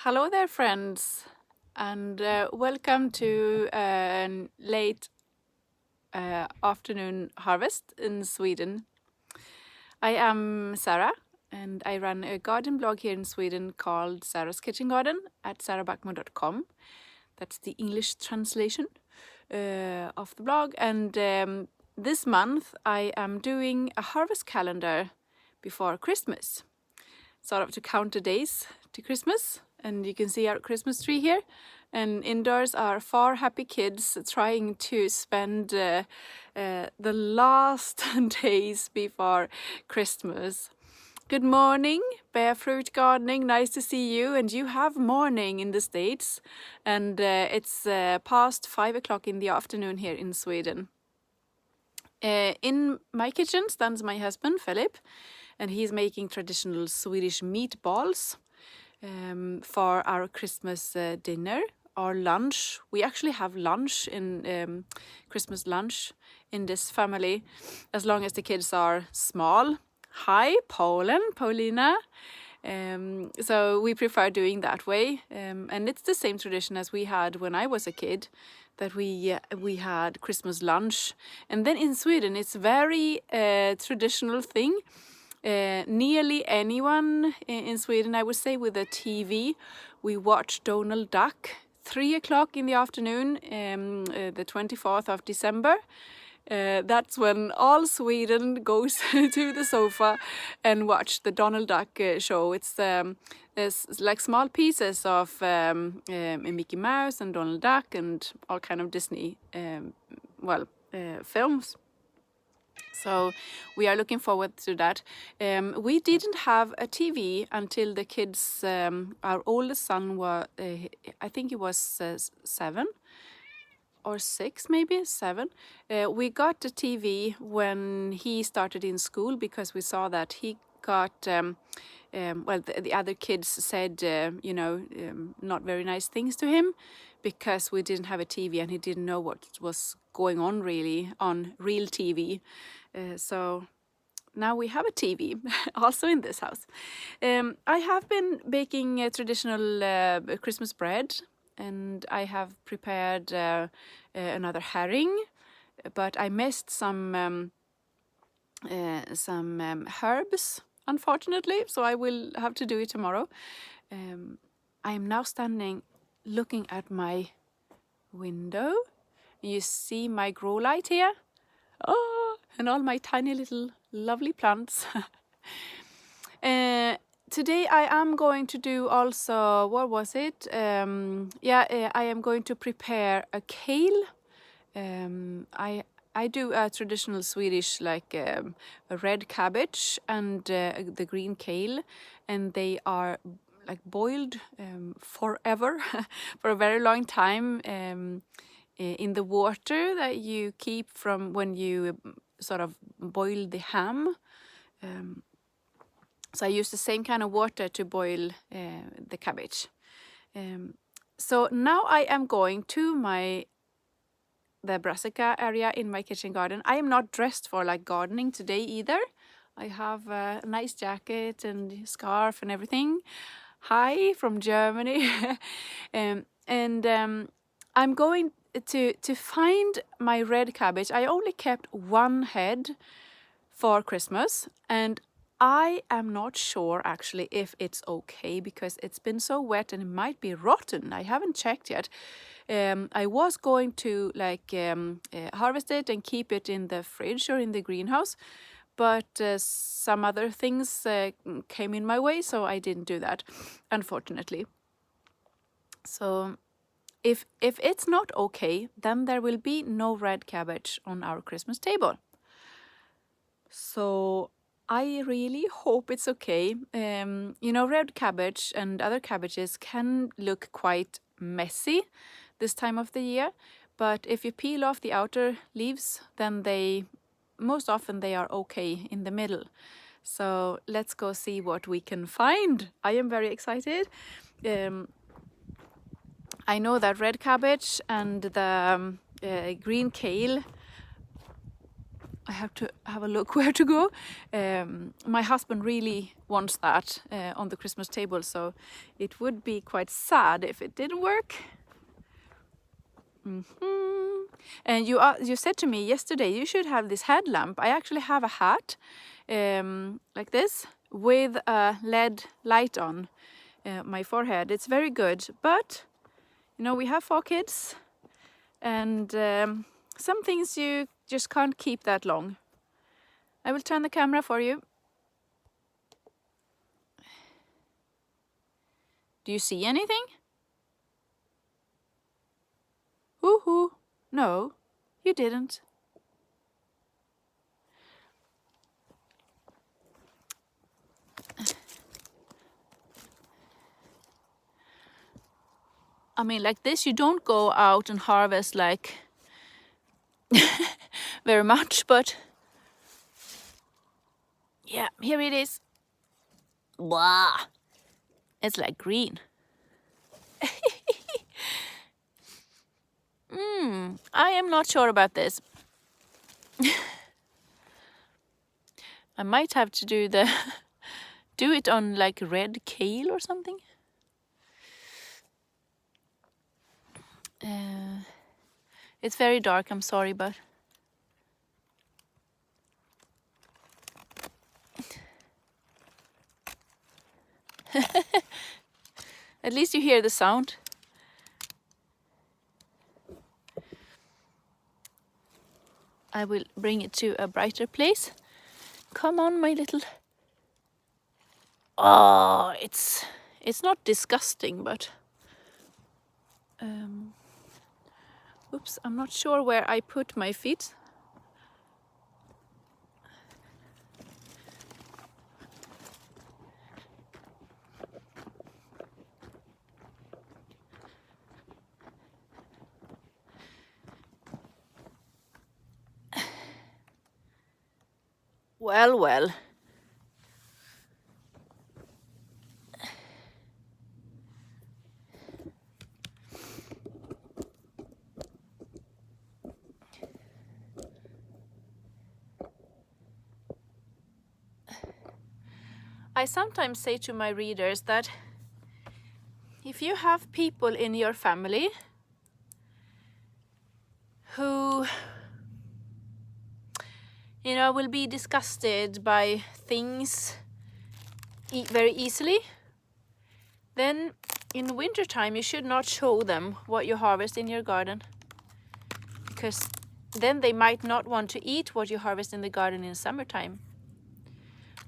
Hello there, friends, and welcome to a late afternoon harvest in Sweden. I am Sarah, and I run a garden blog here in Sweden called Sarah's Kitchen Garden at sarahbackman.com. That's the English translation of the blog. And this month I am doing a harvest calendar before Christmas, sort of to count the days to Christmas. And you can see our Christmas tree here. And indoors are 4 happy kids trying to spend the last days before Christmas. Good morning, Barefruit Gardening. Nice to see you. And you have morning in the States. And it's past 5 o'clock in the afternoon here in Sweden. In my kitchen stands my husband, Philip, and he's making traditional Swedish meatballs for our Christmas dinner or lunch. We actually have lunch in Christmas lunch in this family, as long as the kids are small. Hi, Paulina. So we prefer doing that way, and it's the same tradition as we had when I was a kid, that we had Christmas lunch. And then in Sweden, it's very traditional thing. Nearly anyone in Sweden, I would say, with a TV, we watch Donald Duck 3 o'clock in the afternoon, the 24th of December. That's when all Sweden goes to the sofa and watch the Donald Duck show. It's like small pieces of Mickey Mouse and Donald Duck and all kind of Disney films. So we are looking forward to that. We didn't have a TV until the kids, our oldest son was, I think he was 7 or 6, maybe 7. We got the TV when he started in school, because we saw that he got, the other kids said, not very nice things to him, because we didn't have a TV and he didn't know what was going on really on real TV. So now we have a TV also in this house. I have been baking traditional Christmas bread, and I have prepared another herring, but I missed some herbs, unfortunately, so I will have to do it tomorrow. I am now standing looking at my window. You see my grow light here? Oh, and all my tiny little lovely plants. Today I am going to do also, what was it? I am going to prepare a kale. I do a traditional Swedish, like a red cabbage and the green kale, and they are like boiled forever for a very long time in the water that you keep from when you sort of boil the ham. So I use the same kind of water to boil the cabbage. So now I am going to the brassica area in my kitchen garden. I am not dressed for like gardening today either. I have a nice jacket and scarf and everything. Hi from Germany. I'm going to find my red cabbage. I only kept one head for Christmas, and I am not sure actually if it's okay, because it's been so wet and it might be rotten. I haven't checked yet. I was going to harvest it and keep it in the fridge or in the greenhouse, but some other things came in my way, so I didn't do that, unfortunately. So if it's not okay, then there will be no red cabbage on our Christmas table. So I really hope it's okay. Red cabbage and other cabbages can look quite messy this time of the year, but if you peel off the outer leaves, then most often they are okay in the middle. So let's go see what we can find. I am very excited. I know that red cabbage and the green kale I have to have a look where to go. My husband really wants that on the Christmas table, so it would be quite sad if it didn't work. And you said to me yesterday you should have this headlamp. I actually have a hat like this with a LED light on my forehead. It's very good, but you know, we have 4 kids, and some things you just can't keep that long. I will turn the camera for you. Do you see anything? Woohoo! No, you didn't. I mean, like this, you don't go out and harvest like very much, but yeah, here it is. Wow, it's like green. I am not sure about this. I might have to do it on like red kale or something. It's very dark, I'm sorry, but at least you hear the sound. I will bring it to a brighter place. Come on, my little... Oh, it's not disgusting, but... Oops, I'm not sure where I put my feet. Well, well. I sometimes say to my readers that if you have people in your family who, you know, will be disgusted by things very easily, then in wintertime you should not show them what you harvest in your garden, because then they might not want to eat what you harvest in the garden in summertime,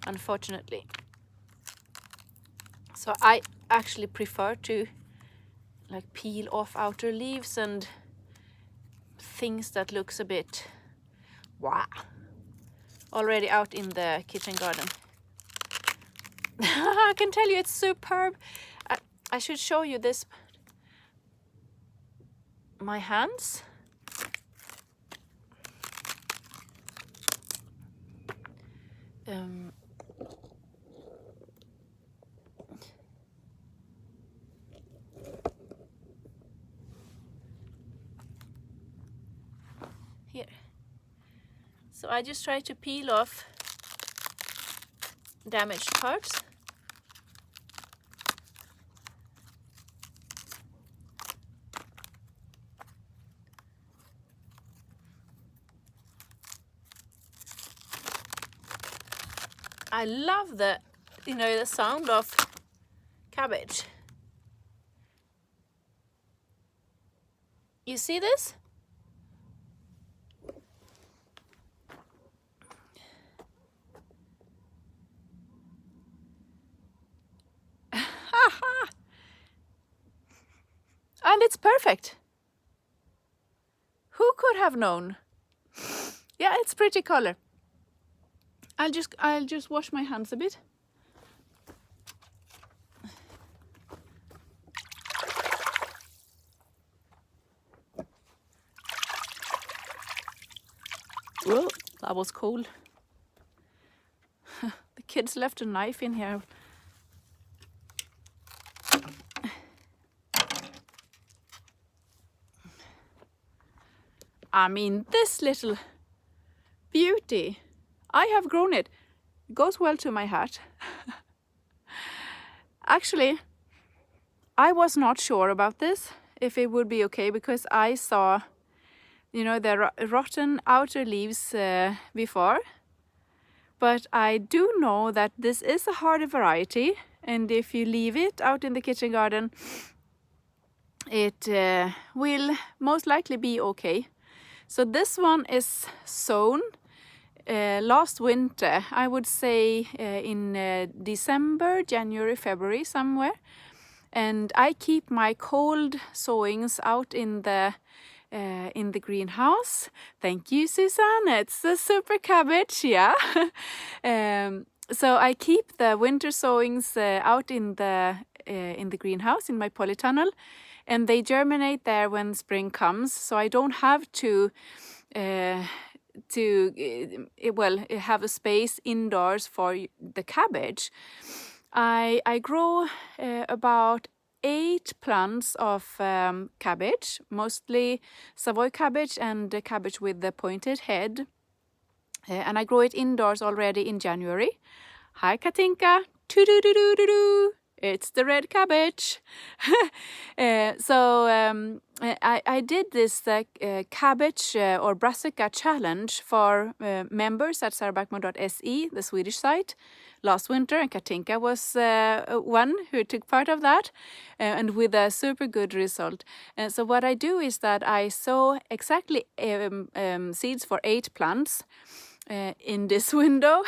unfortunately. So I actually prefer to like peel off outer leaves and things that looks a bit wow already out in the kitchen garden. I can tell you it's superb. I should show you this. My hands. Here. So I just try to peel off damaged parts. I love the sound of cabbage. You see this? And it's perfect. Who could have known? Yeah, it's pretty color. I'll just wash my hands a bit. Whoa, that was cold. The kids left a knife in here. I mean, this little beauty. I have grown it. It goes well to my hat. Actually, I was not sure about this, if it would be okay, because I saw, you know, the rotten outer leaves before. But I do know that this is a hardy variety, and if you leave it out in the kitchen garden, it will most likely be okay. So this one is sown last winter, I would say in December, January, February somewhere. And I keep my cold sowings out in the greenhouse. Thank you, Susanne. It's a super cabbage, yeah. So I keep the winter sowings out in the greenhouse in my polytunnel, and they germinate there when spring comes. So I don't have to have a space indoors for the cabbage. I grow about 8 plants of cabbage, mostly Savoy cabbage and cabbage with the pointed head. And I grow it indoors already in January. Hi, Katinka. Doo-doo-doo-doo-doo-doo. It's the red cabbage. I did this cabbage or brassica challenge for members at sarabakmo.se, the Swedish site, last winter, and Katinka was one who took part of that, and with a super good result. So what I do is that I sow exactly seeds for 8 plants in this window,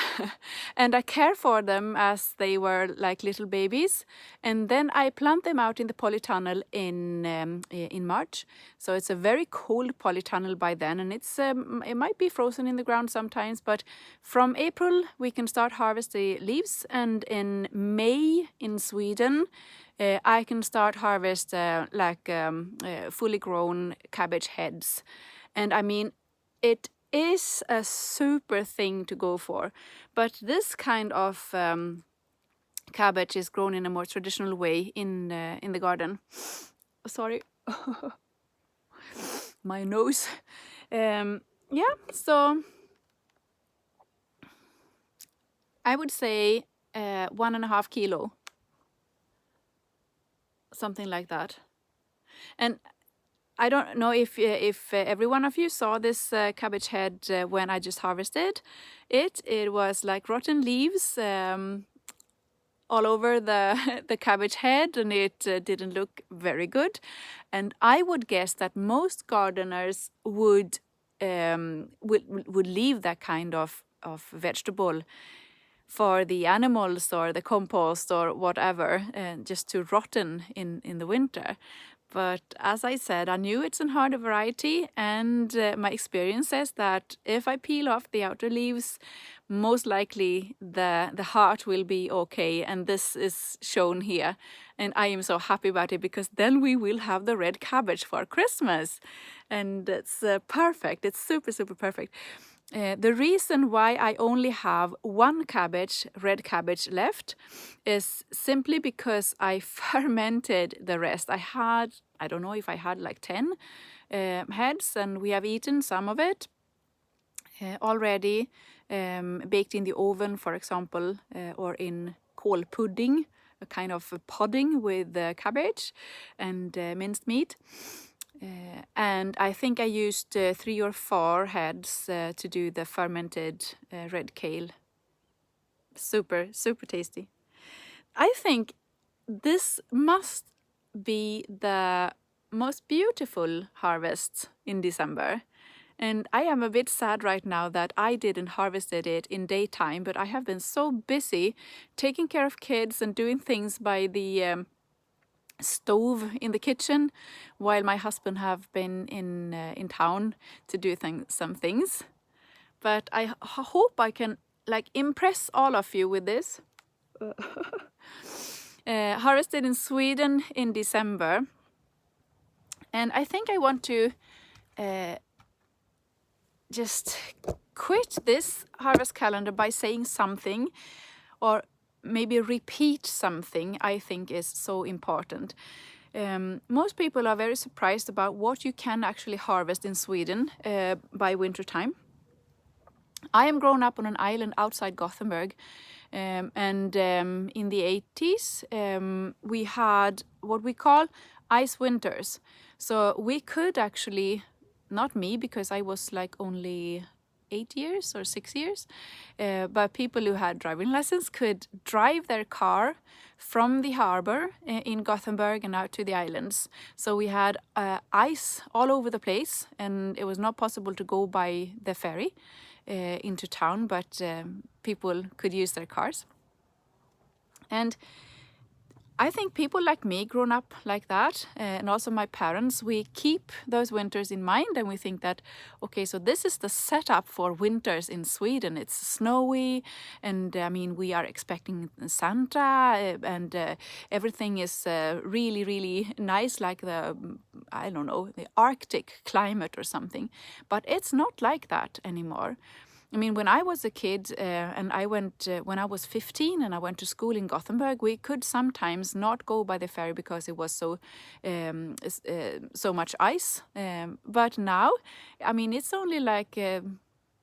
and I care for them as they were like little babies, and then I plant them out in the polytunnel in March. So it's a very cold polytunnel by then, and it's it might be frozen in the ground sometimes, but from April we can start harvest the leaves, and in May in Sweden I can start harvest fully grown cabbage heads. And I mean, it is a super thing to go for, but this kind of cabbage is grown in a more traditional way in the garden. Sorry, my nose. Yeah, so I would say 1.5 kilo, something like that. And I don't know if every one of you saw this cabbage head when I just harvested it. It was like rotten leaves all over the cabbage head, and it didn't look very good. And I would guess that most gardeners would leave that kind of vegetable for the animals or the compost or whatever, just to rotten in the winter. But as I said, I knew it's a harder variety, and my experience says that if I peel off the outer leaves, most likely the heart will be okay, and this is shown here. And I am so happy about it, because then we will have the red cabbage for Christmas, and it's perfect. It's super, super perfect. The reason why I only have 1 red cabbage left, is simply because I fermented the rest. I don't know if I had like 10 heads, and we have eaten some of it already, baked in the oven, for example, or in kål pudding, a kind of pudding with cabbage and minced meat. And I think I used 3 or 4 heads to do the fermented red kale. Super, super tasty. I think this must be the most beautiful harvest in December. And I am a bit sad right now that I didn't harvested it in daytime, but I have been so busy taking care of kids and doing things by the stove in the kitchen, while my husband have been in town to do some things. But I hope I can like impress all of you with this. Harvested in Sweden in December, and I think I want to just quit this harvest calendar by saying something, or maybe repeat something I think is so important. Most people are very surprised about what you can actually harvest in Sweden by winter time. I am grown up on an island outside Gothenburg, and in the 80s we had what we call ice winters. So we could actually, not me because I was like only 8 years or 6 years, but people who had driving lessons could drive their car from the harbor in Gothenburg and out to the islands. So we had ice all over the place, and it was not possible to go by the ferry into town, but people could use their cars. And I think people like me, grown up like that, and also my parents, we keep those winters in mind, and we think that, okay, so this is the setup for winters in Sweden. It's snowy, and I mean, we are expecting Santa, and everything is really, really nice, like the, I don't know, the Arctic climate or something. But it's not like that anymore. I mean, when I was a kid and I went, when I was 15 and I went to school in Gothenburg, we could sometimes not go by the ferry because it was so much ice. But now, I mean, it's only like,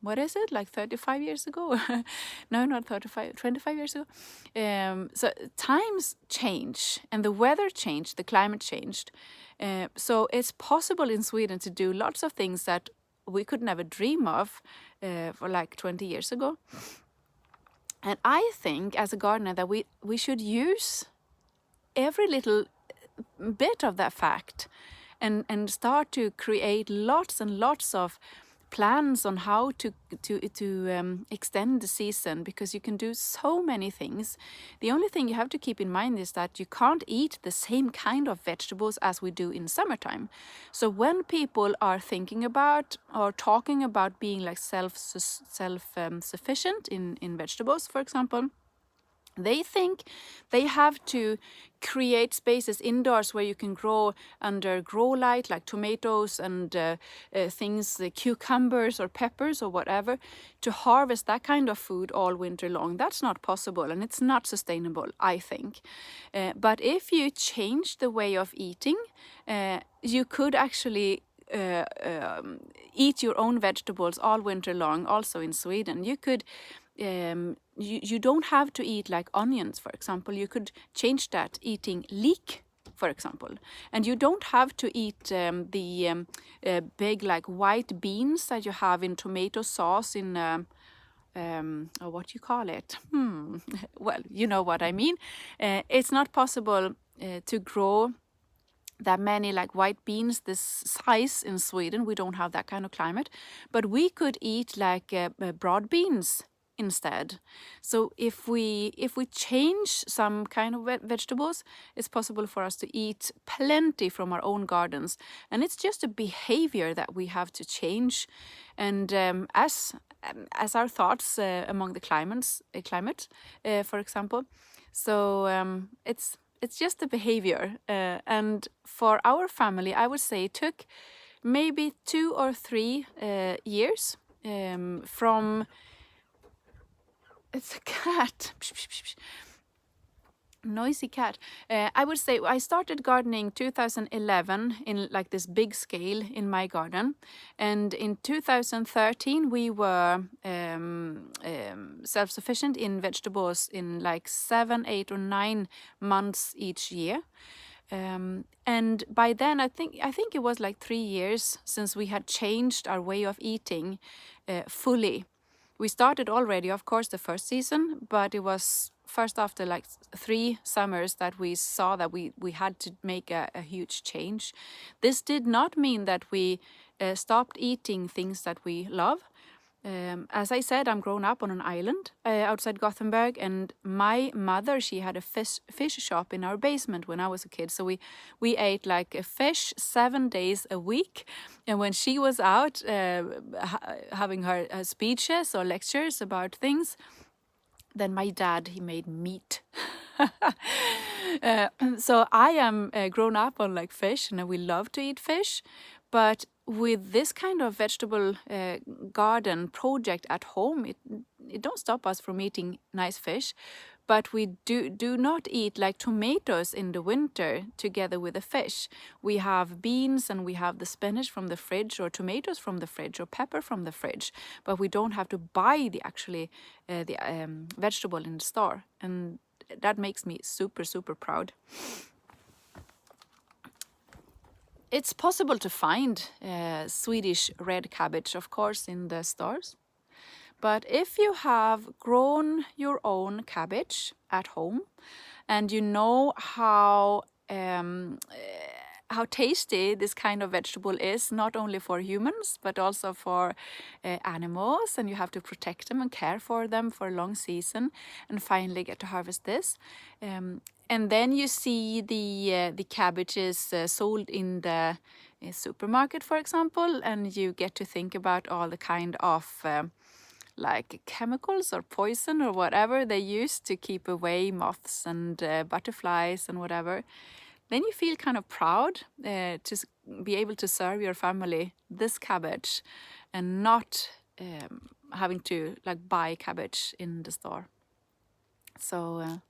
what is it, like 35 years ago? No, not 35, 25 years ago. So times change and the weather changed, the climate changed. So it's possible in Sweden to do lots of things that we could never dream of for like 20 years ago. And I think as a gardener that we should use every little bit of that fact and start to create lots and lots of plans on how to extend the season, because you can do so many things. The only thing you have to keep in mind is that you can't eat the same kind of vegetables as we do in summertime. So when people are thinking about or talking about being like self-sufficient in vegetables, for example, they think they have to create spaces indoors where you can grow under grow light, like tomatoes and things, cucumbers or peppers or whatever, to harvest that kind of food all winter long. That's not possible, and it's not sustainable, I think. But if you change the way of eating, you could actually eat your own vegetables all winter long, also in Sweden. You could you don't have to eat like onions, for example. You could change that eating leek, for example. And you don't have to eat the big like white beans that you have in tomato sauce in or what you call it. Well, you know what I mean. It's not possible to grow that many like white beans this size in Sweden. We don't have that kind of climate, but we could eat like broad beans instead. So if we change some kind of vegetables, it's possible for us to eat plenty from our own gardens. And it's just a behavior that we have to change. And as our thoughts among the climate, for example. So it's just a behavior. And for our family, I would say it took maybe 2 or 3 years from... It's a cat. Noisy cat. I would say I started gardening 2011 in like this big scale in my garden, and in 2013 we were self-sufficient in vegetables in like 7, 8 or 9 months each year. And by then I think it was like 3 years since we had changed our way of eating fully. We started already, of course, the first season, but it was first after like 3 summers that we saw that we had to make a huge change. This did not mean that we stopped eating things that we love. As I said, I'm grown up on an island outside Gothenburg, and my mother, she had a fish shop in our basement when I was a kid. So we ate like a fish 7 days a week. And when she was out having her speeches or lectures about things, then my dad, he made meat. So I am grown up on like fish, and we love to eat fish. But with this kind of vegetable garden project at home, it don't stop us from eating nice fish. but we do not eat like tomatoes in the winter together with the fish. We have beans and we have the spinach from the fridge, or tomatoes from the fridge, or pepper from the fridge, but we don't have to buy the vegetable in the store, and that makes me super proud. It's possible to find Swedish red cabbage, of course, in the stores. But if you have grown your own cabbage at home, and you know how tasty this kind of vegetable is, not only for humans but also for animals, and you have to protect them and care for them for a long season, and finally get to harvest this, and then you see the cabbages sold in the supermarket, for example, and you get to think about all the kind of like chemicals or poison or whatever they use to keep away moths and butterflies and whatever, then you feel kind of proud to be able to serve your family this cabbage and not having to like buy cabbage in the store. So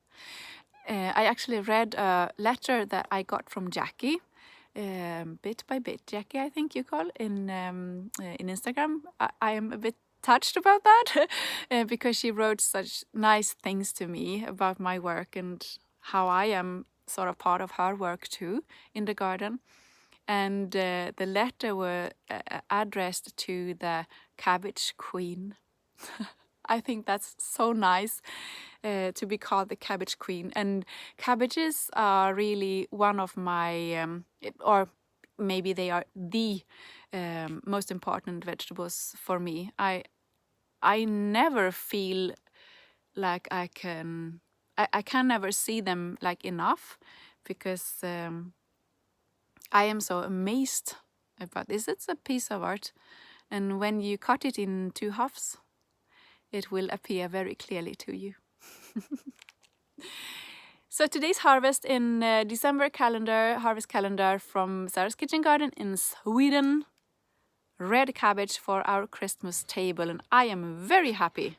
I actually read a letter that I got from Jackie, bit by bit. Jackie, I think you call in Instagram. I am a bit touched about that because she wrote such nice things to me about my work and how I am sort of part of her work too in the garden. And the letter were addressed to the cabbage queen. I think that's so nice to be called the cabbage queen. And cabbages are really one of my, or maybe they are the most important vegetables for me. I never feel like I can never see them like enough, because I am so amazed about this. It's a piece of art, and when you cut it in 2 halves, it will appear very clearly to you. So today's harvest in December harvest calendar from Sarah's Kitchen Garden in Sweden. Red cabbage for our Christmas table, and I am very happy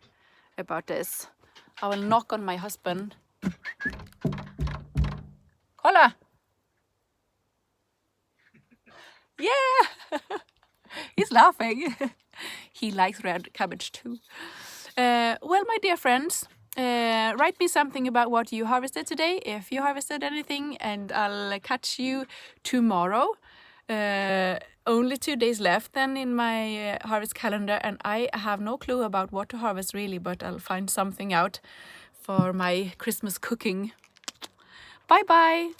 about this. I will knock on my husband. Kolla! Yeah! He's laughing. He likes red cabbage too. Well, my dear friends, write me something about what you harvested today, if you harvested anything, and I'll catch you tomorrow. Only 2 days left then in my harvest calendar, and I have no clue about what to harvest really, but I'll find something out for my Christmas cooking. Bye bye!